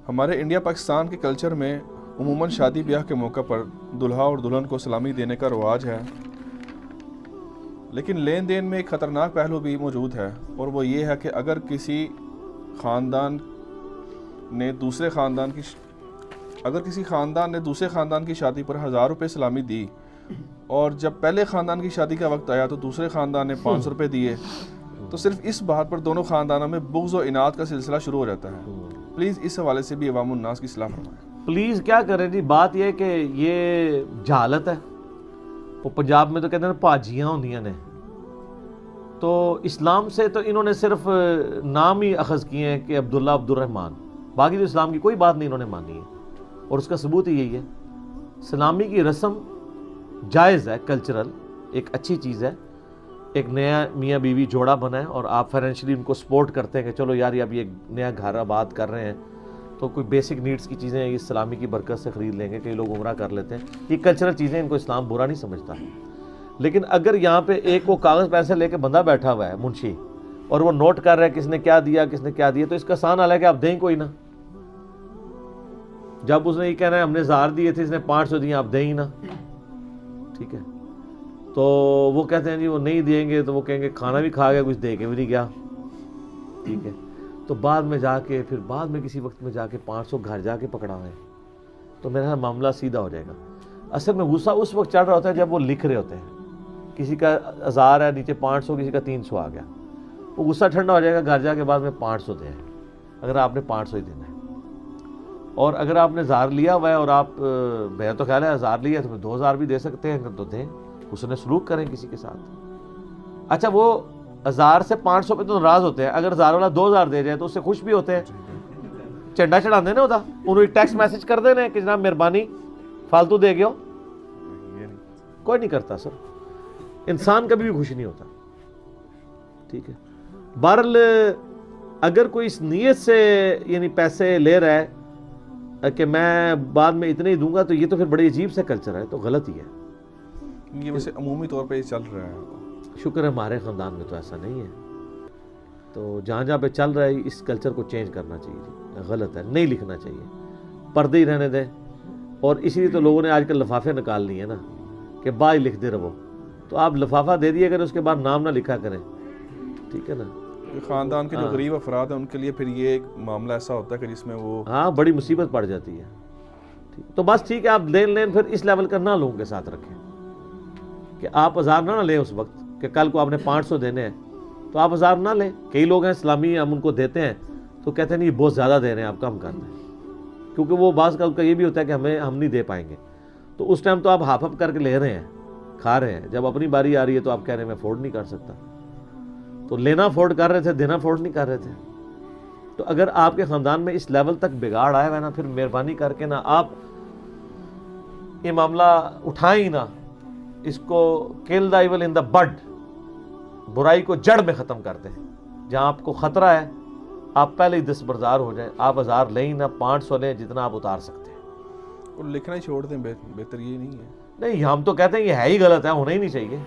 ہمارے انڈیا پاکستان کے کلچر میں عموماً شادی بیاہ کے موقع پر دلہا اور دلہن کو سلامی دینے کا رواج ہے، لیکن لین دین میں ایک خطرناک پہلو بھی موجود ہے، اور وہ یہ ہے کہ اگر کسی خاندان نے دوسرے خاندان کی شادی پر 1000 روپے سلامی دی، اور جب پہلے خاندان کی شادی کا وقت آیا تو دوسرے خاندان نے 500 روپے دیے، تو صرف اس بات پر دونوں خاندانوں میں بغض و عناد کا سلسلہ شروع ہو جاتا ہے۔ پلیز اس حوالے سے بھی عوام الناس کی اصلاح فرمائیں۔ پلیز کیا کریں جی، بات یہ ہے کہ یہ جہالت ہے۔ وہ پنجاب میں تو کہتے ہیں پاجیاں ہوندیاں نے، تو اسلام سے تو انہوں نے صرف نام ہی اخذ کیے ہیں کہ عبداللہ عبد الرحمن، باقی تو اسلام کی کوئی بات نہیں انہوں نے مانی ہے، اور اس کا ثبوت ہی یہی ہے۔ سلامی کی رسم جائز ہے، کلچرل ایک اچھی چیز ہے۔ ایک نیا میاں بیوی جوڑا بنا ہے اور آپ فائنینشلی ان کو سپورٹ کرتے ہیں کہ چلو یار اب یہ نیا گھر آباد کر رہے ہیں، تو کوئی بیسک نیڈز کی چیزیں یہ سلامی کی برکت سے خرید لیں گے، کئی لوگ عمرہ کر لیتے ہیں، یہ کلچرل چیزیں، ان کو اسلام برا نہیں سمجھتا۔ لیکن اگر یہاں پہ ایک وہ کاغذ پیسے لے کے بندہ بیٹھا ہوا ہے منشی، اور وہ نوٹ کر رہا ہے کس نے کیا دیا کس نے کیا دیا، تو اس کا آسان حال ہے کہ آپ دیں کوئی نہ۔ جب اس نے یہ کہنا ہے ہم نے 1000 دیے تھے، اس نے 500 دیے، آپ دیں ہی نہ، ٹھیک ہے۔ تو وہ کہتے ہیں جی وہ نہیں دیں گے، تو وہ کہیں گے کھانا بھی کھا گیا، کچھ دے کے بھی نہیں گیا، ٹھیک ہے۔ تو بعد میں جا کے پھر بعد میں کسی وقت میں جا کے 500 گھر جا کے پکڑا ہے، تو میرا معاملہ سیدھا ہو جائے گا۔ اصل میں غصہ اس وقت چڑھ رہا ہوتا ہے جب وہ لکھ رہے ہوتے ہیں، کسی کا 1000 ہے، نیچے 500، کسی کا 300 آ گیا، وہ غصہ ٹھنڈا ہو جائے گا، گھر جا کے بعد میں 500 دیں، اگر آپ نے 500 ہی دینا ہے۔ اور اگر آپ نے 1000 لیا ہوا ہے اور آپ میرا تو خیال ہے 1000 لیا تو 2000 بھی دے سکتے ہیں، تو دیں، اس نے سلوک کریں کسی کے ساتھ۔ اچھا وہ 1000 سے 500 پہ تو ناراض ہوتے ہیں، اگر 1000 والا 2000 دے جائے تو اس سے خوش بھی ہوتے ہیں، چنڈا چڑھا دینا ہوتا، انہوں ٹیکسٹ میسج کر دینا کہ جناب مہربانی فالتو دے گئے ہو، کوئی نہیں کرتا سر، انسان کبھی بھی خوش نہیں ہوتا، ٹھیک ہے۔ بہرحال اگر کوئی اس نیت سے یعنی پیسے لے رہا ہے کہ میں بعد میں اتنے ہی دوں گا، تو یہ تو پھر بڑی عجیب سے کلچر ہے، تو غلط ہی ہے۔ یہ ویسے عمومی طور پہ یہ چل رہا ہے، شکر ہے ہمارے خاندان میں تو ایسا نہیں ہے، تو جہاں جہاں پہ چل رہا ہے اس کلچر کو چینج کرنا چاہیے جی، غلط ہے، نہیں لکھنا چاہیے، پردے ہی رہنے دیں۔ اور اسی لیے تو لوگوں نے آج کل لفافے نکال لی ہیں نا کہ بائی لکھ دے رہو، تو آپ لفافہ دے دیے کریں، اس کے بعد نام نہ لکھا کریں، ٹھیک ہے نا۔ خاندان کے جو غریب افراد ہیں ان کے لیے پھر یہ ایک معاملہ ایسا ہوتا ہے کہ جس میں وہ بڑی مصیبت پڑ جاتی ہے، تو بس ٹھیک ہے، آپ لین پھر اس لیول کا نہ لوگوں کے ساتھ رکھیں کہ آپ 1000 نہ لیں اس وقت کہ کل کو آپ نے 500 دینے ہیں، تو آپ 1000 نہ لیں۔ کئی لوگ ہیں اسلامی، ہم ان کو دیتے ہیں تو کہتے ہیں نہیں یہ بہت زیادہ دے رہے ہیں، آپ کم کر دیں، کیونکہ وہ بعض کا یہ بھی ہوتا ہے کہ ہم نہیں دے پائیں گے، تو اس ٹائم تو آپ ہاف اپ کر کے لے رہے ہیں، کھا رہے ہیں، جب اپنی باری آ رہی ہے تو آپ کہہ رہے ہیں میں افورڈ نہیں کر سکتا، تو لینا افورڈ کر رہے تھے، دینا افورڈ نہیں کر رہے تھے۔ تو اگر آپ کے خاندان میں اس لیول تک بگاڑ آیا ہے نا، پھر مہربانی کر کے نا آپ یہ معاملہ اٹھائیں ہی نہ، اس کو kill the evil in the bud، برائی کو جڑ میں ختم کر دیں۔ جہاں آپ کو خطرہ ہے آپ پہلے ہی دستبردار ہو جائیں، آپ 1000 لیں نہ، 500 لیں، جتنا آپ اتار سکتے ہیں، اور لکھنا ہی چھوڑ دیں، بہتر یہ نہیں ہے۔ نہیں ہم تو کہتے ہیں یہ ہے ہی غلط ہے، ہونا ہی نہیں چاہیے،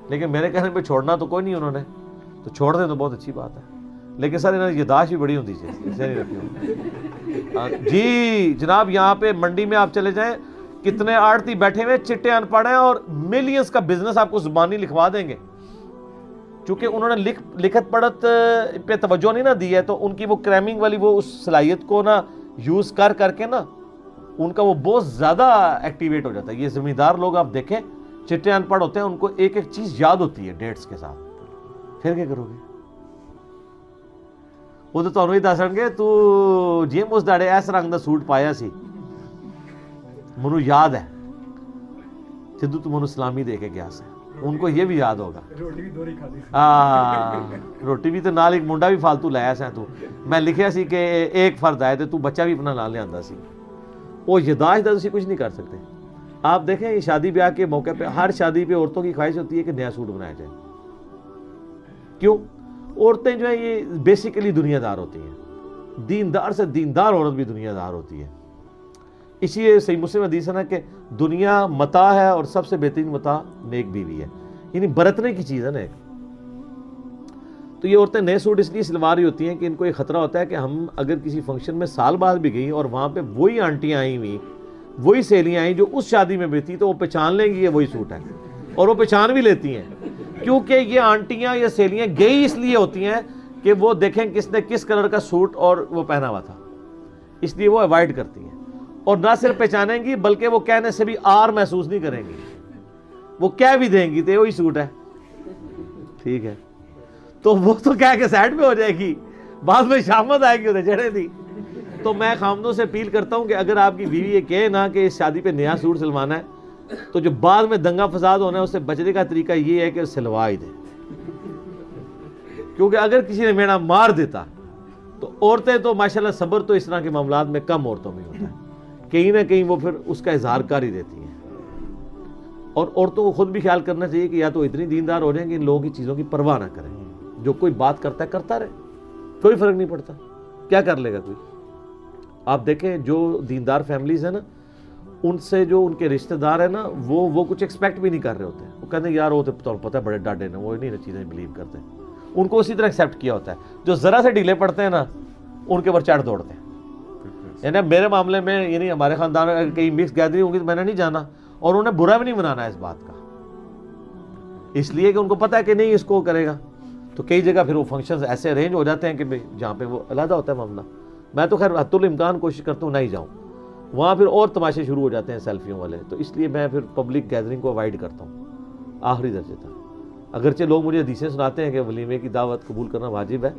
لیکن میرے کہنے پہ چھوڑنا تو کوئی نہیں انہوں نے، تو چھوڑ دیں تو بہت اچھی بات ہے، لیکن سر انہوں نے یاداشت بھی بڑی ہوتی ہے جی جناب۔ یہاں پہ منڈی میں آپ چلے جائیں، کتنے آڑتی بیٹھے ہوئے چٹے ان پڑھ ہیں اور ملینز کا بزنس آپ کو زبانی لکھوا دیں گے، چونکہ انہوں نے لکھت پڑھت پہ توجہ نہیں نہ دی ہے، تو ان کی وہ کریمنگ والی وہ اس صلاحیت کو نا یوز کر کے نا ان کا وہ بہت زیادہ ایکٹیویٹ ہو جاتا ہے۔ یہ زمیندار لوگ آپ دیکھیں چٹے ان پڑھ ہوتے ہیں، ان کو ایک ایک چیز یاد ہوتی ہے ڈیٹس کے ساتھ، پھر کیا کرو گے؟ وہ تو تمہیں ہی دسن گے تو جیم اس داڑے اس رنگ دا سوٹ پایا سی، منو یاد ہے جدو تو منو سلامی دے کے گیا سے، ان کو یہ بھی یاد ہوگا، روٹی بھی تو نال ایک منڈا بھی فالتو لایا سا، تو میں لکھیا سی کہ ایک فرد آئے تو بچہ بھی اپنا نال لیا سی، وہ یاداشت تھی کچھ نہیں کر سکتے۔ آپ دیکھیں یہ شادی بیاہ کے موقع پہ ہر شادی پہ عورتوں کی خواہش ہوتی ہے کہ نیا سوٹ بنایا جائے، کیوں؟ عورتیں جو ہیں یہ بیسیکلی دنیا دار ہوتی ہیں، دیندار سے دیندار عورت بھی دنیا دار ہوتی ہے، اسی لیے صحیح مسلم حدیث ہے نا کہ دنیا متاع ہے اور سب سے بہترین متاع نیک بیوی ہے، یعنی برتنے کی چیز ہے نا ایک۔ تو یہ عورتیں نئے سوٹ اس لیے سلوا رہی ہوتی ہیں کہ ان کو یہ خطرہ ہوتا ہے کہ ہم اگر کسی فنکشن میں سال بعد بھی گئی اور وہاں پہ وہی آنٹیاں آئی ہوئی، وہی سہیلیاں آئیں جو اس شادی میں بھی تھی، تو وہ پہچان لیں گی یہ وہی سوٹ ہے، اور وہ پہچان بھی لیتی ہیں، کیونکہ یہ آنٹیاں یا سہیلیاں گئی اس لیے ہوتی ہیں کہ وہ دیکھیں کس نے کس کلر کا سوٹ اور وہ پہنا ہوا تھا، اس لیے وہ اوائڈ کرتی ہیں، اور نہ صرف پہچانیں گی بلکہ وہ کہنے سے بھی آر محسوس نہیں کریں گی، وہ کہہ بھی دیں گی تو وہی سوٹ ہے، ٹھیک ہے، تو وہ تو کہہ کے سائڈ پہ ہو جائے گی، بعد میں شامت آئے گی انہیں چڑھے دی۔ تو میں خامدوں سے اپیل کرتا ہوں کہ اگر آپ کی بیوی یہ کہے نا کہ اس شادی پہ نیا سوٹ سلوانا ہے، تو جو بعد میں دنگا فساد ہونا ہے اس سے بچنے کا طریقہ یہ ہے کہ سلوا ہی دے، کیونکہ اگر کسی نے میڑا مار دیتا تو عورتیں تو ماشاءاللہ صبر تو اس طرح کے معاملات میں کم عورتوں میں ہوتا ہے، کہیں نہ کہیں وہ پھر اس کا اظہار کر ہی دیتی ہیں، اور عورتوں کو خود بھی خیال کرنا چاہیے کہ یا تو اتنی دیندار ہو جائیں کہ ان لوگوں کی چیزوں کی پرواہ نہ کریں، جو کوئی بات کرتا ہے کرتا رہے، کوئی فرق نہیں پڑتا، کیا کر لے گا کوئی۔ آپ دیکھیں جو دیندار فیملیز ہیں نا، ان سے جو ان کے رشتہ دار ہیں نا، وہ کچھ ایکسپیکٹ بھی نہیں کر رہے ہوتے، وہ کہتے ہیں یار وہ تو پتہ ہے بڑے ڈاڈے ہیں، وہ نہیں چیزیں بلیو کرتے ہیں، ان کو اسی طرح ایکسیپٹ کیا ہوتا ہے، جو ذرا سے ڈھیلے پڑتے ہیں نا ان کے اوپر چڑھ دوڑتے ہیں۔ یعنی میرے معاملے میں یعنی ہمارے خاندان میں کہیں مکس گیدرنگ ہوگی تو میں نے نہیں جانا، اور انہیں برا بھی نہیں منانا ہے اس بات کا، اس لیے کہ ان کو پتہ ہے کہ نہیں اس کو کرے گا، تو کئی جگہ پھر وہ فنکشنز ایسے ارینج ہو جاتے ہیں کہ جہاں پہ وہ علیحدہ ہوتا ہے معاملہ۔ میں تو خیر حتی الامکان کوشش کرتا ہوں نہ ہی جاؤں، وہاں پھر اور تماشے شروع ہو جاتے ہیں سیلفیوں والے، تو اس لیے میں پھر پبلک گیدرنگ کو اوائڈ کرتا ہوں آخری درجے تک۔ اگرچہ لوگ مجھے حدیثیں سناتے ہیں کہ ولیمے کی دعوت قبول کرنا واجب ہے،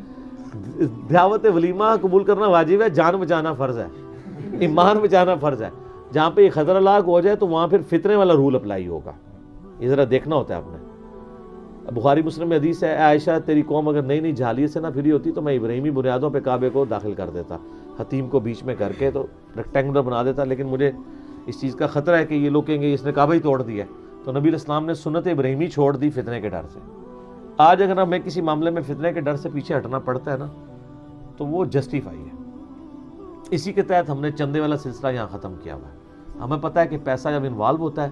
دعوت ولیمہ قبول کرنا واجب ہے، جان بچانا فرض ہے، ایمان بچانا فرض ہے۔ جہاں پہ یہ خطرہ لاحق ہو جائے تو وہاں پھر فتنے والا رول اپلائی ہوگا، یہ ذرا دیکھنا ہوتا ہے آپ نے۔ بخاری مسلم میں حدیث ہے، اے عائشہ تیری قوم اگر نئی نئی جھالیت سے نہ پھری ہوتی تو میں ابراہیمی بنیادوں پہ کعبے کو داخل کر دیتا، حتیم کو بیچ میں کر کے تو ریکٹینگولر بنا دیتا، لیکن مجھے اس چیز کا خطرہ ہے کہ یہ لوگ کہیں گے اس نے کعبہ ہی توڑ دیا، تو نبی علیہ السلام نے سنت ابراہیمی چھوڑ دی فتنے کے ڈر سے۔ آج اگر ہمیں کسی معاملے میں فتنے کے ڈر سے پیچھے ہٹنا پڑتا ہے نا تو وہ جسٹیفائی ہے۔ اسی کے تحت ہم نے چندے والا سلسلہ یہاں ختم کیا ہوا ہے۔ ہمیں پتہ ہے کہ پیسہ جب انوالو ہوتا ہے،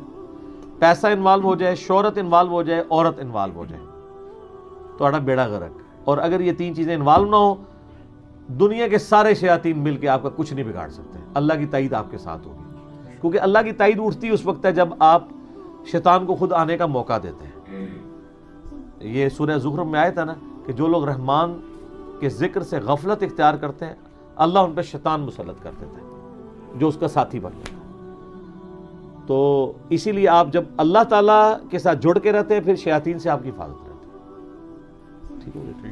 پیسہ انوالو ہو جائے، شہرت انوالو ہو جائے، عورت انوالو ہو جائے تو آڑا بیڑا غرق، اور اگر یہ تین چیزیں انوالو نہ ہو، دنیا کے سارے شیاطین مل کے آپ کا کچھ نہیں بگاڑ سکتے، اللہ کی تائید آپ کے ساتھ ہوگی، کیونکہ اللہ کی تائید اٹھتی اس وقت ہے جب آپ شیطان کو خود آنے کا موقع دیتے ہیں۔ یہ سورہ زخرف میں آیت ہے نا کہ جو لوگ رحمان کے ذکر سے غفلت اختیار کرتے ہیں اللہ ان پہ شیطان مسلط کر دیتا ہے جو اس کا ساتھی بن جاتا ہے۔ تو اسی لیے آپ جب اللہ تعالیٰ کے ساتھ جڑ کے رہتے ہیں پھر شیاطین سے آپ کی حفاظت رہتی ہے۔ ٹھیک ہے۔